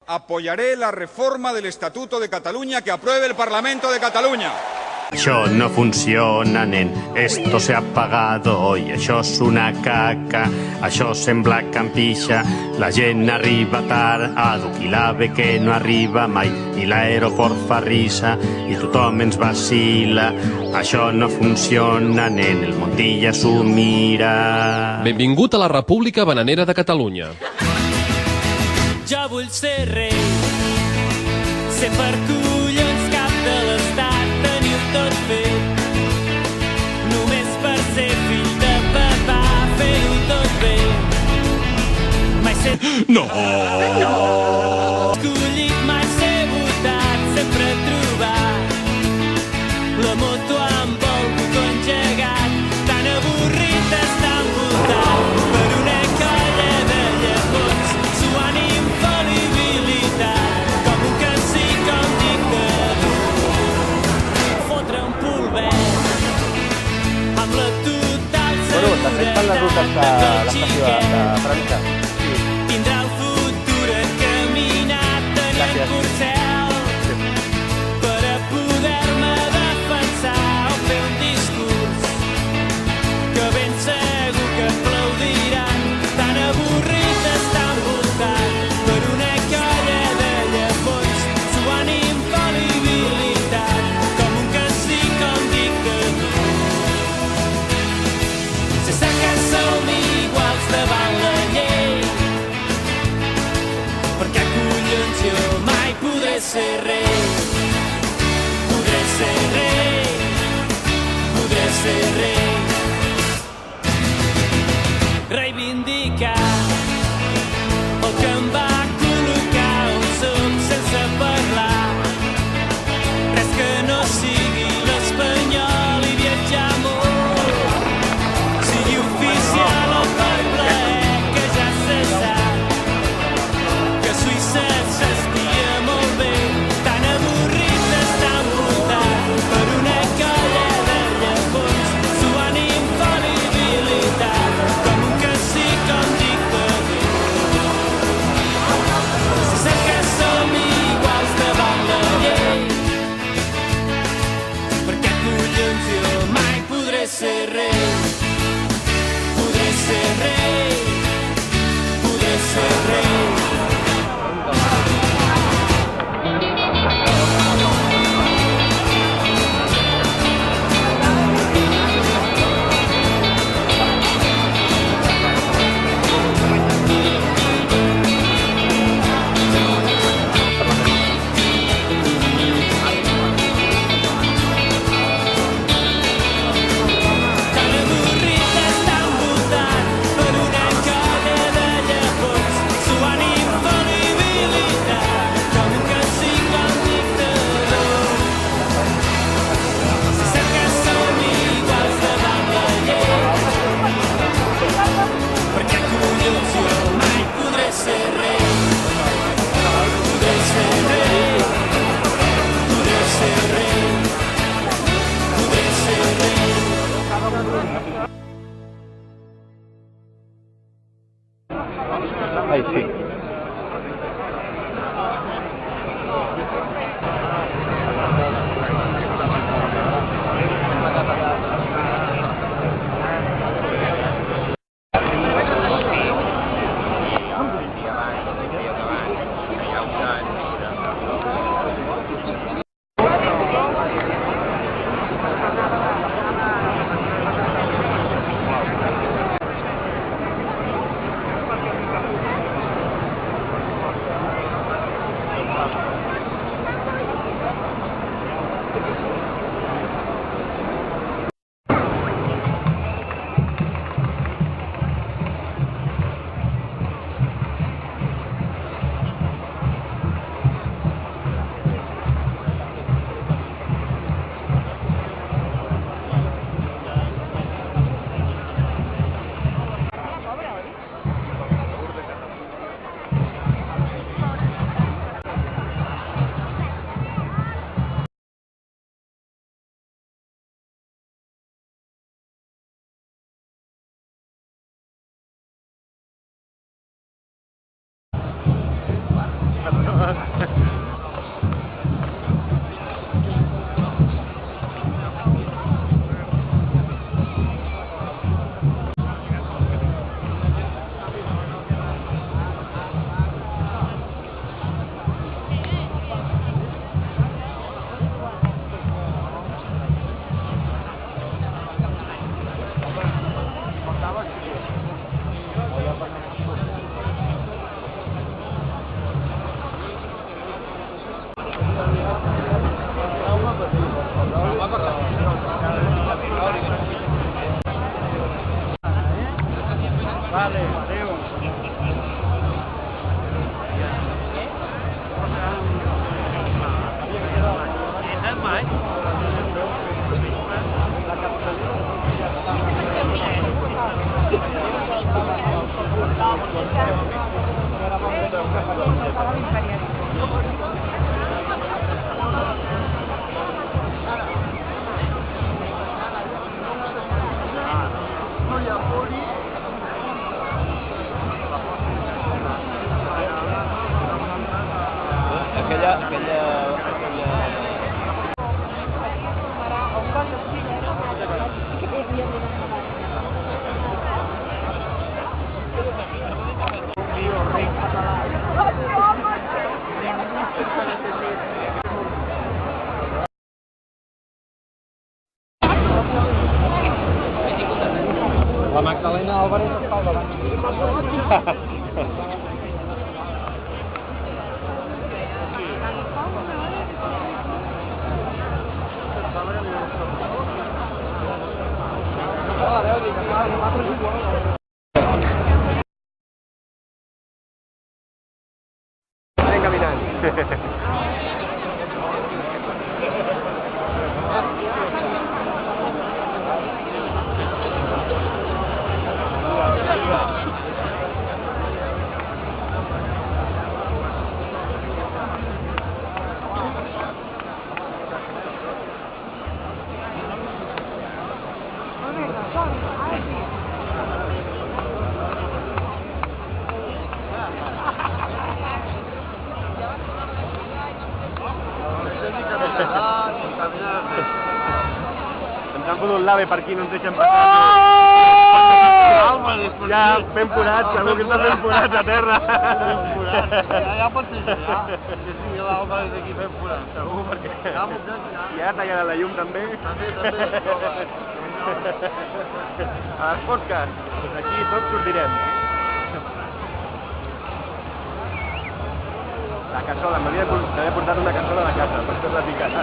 apoyaré la reforma del Estatuto de Cataluña que apruebe el Parlamento de Cataluña. Això no funciona, nen, esto se ha apagado i això és una caca, això sembla campixa, la gent arriba tard, Aduc i l'AVE que no arriba mai, i l'aeroport fa risa, i tothom ens vacila, això no funciona, nen, el Montilla s'ho mira. Benvingut a la República Bananera de Catalunya. Jo vull ser rei, ser per collons cap de l'estat, tenir tot fet. Només per ser fill de papà, fer-ho tot bé. Mai ser... No! Escollit, mai ser votat, sempre trobat. La moto amb el botó engegat, tan avorrit està envoltat per una colla de llepons. S'ho han infal·libilitat, com un cacic o un dictador. Fotre un polvet amb la total seguretat de que el xiquet tindrà el futur encaminat tenint corcel per a poder-me defensar o fer un discurs que ben segur que aplaudiran. Tan avorrit està envoltat per una colla de llepons. S'ho han infal·libilitat com un cacic o un dictador. Se sap que som iguals davant la llei, perquè collons jo mai podré ser rei. Podré ser rei, podré ser rei. Reivindicar el que em va col·locar on som sense parlar. Res que no sigui l'espanyol i viatjar molt. Sigui oficial o per plaer, que ja se sap que a Suïssa s'estia molt bé. Tan avorrit està envoltat per una colla de llepons. S'ho han infal·libilitat com un cacic o un dictador. Se sap que som iguals davant la llei, perquè collons jo mai podré ser rei. Podré ser rei, podré ser rei. Tan avorrit està envoltat per una colla de llepons. S'ho han infal·libilitat com un cacic o un dictador. Se sap que som iguals davant la llei, perquè collons jo mai podré ser rei. Podré ser rei, podré ser rei, podré ser rei. Ai, sí. Vale, adéu. La Magdalena Álvarez està al davant. Anem caminant. Ens han fotut l'AVE per aquí, no ens deixen passar. Ja fem forats, segur que està fent forats a terra. Ja pot ser, ja. Sí, l'Alba des d'aquí fem forats. Segur, perquè... I ara tallant la llum també. També. A les podcasts, aquí tots sortirem. La cassola, m'havia portat una cassola a la casa, per fer-la picada.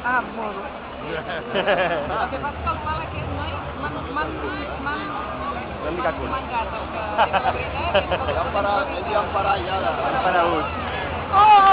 Ah, moro. El que passa que el pal aquest noi m'han micat cul. mangat el que... Ja han parat ja. Han parat. Oh!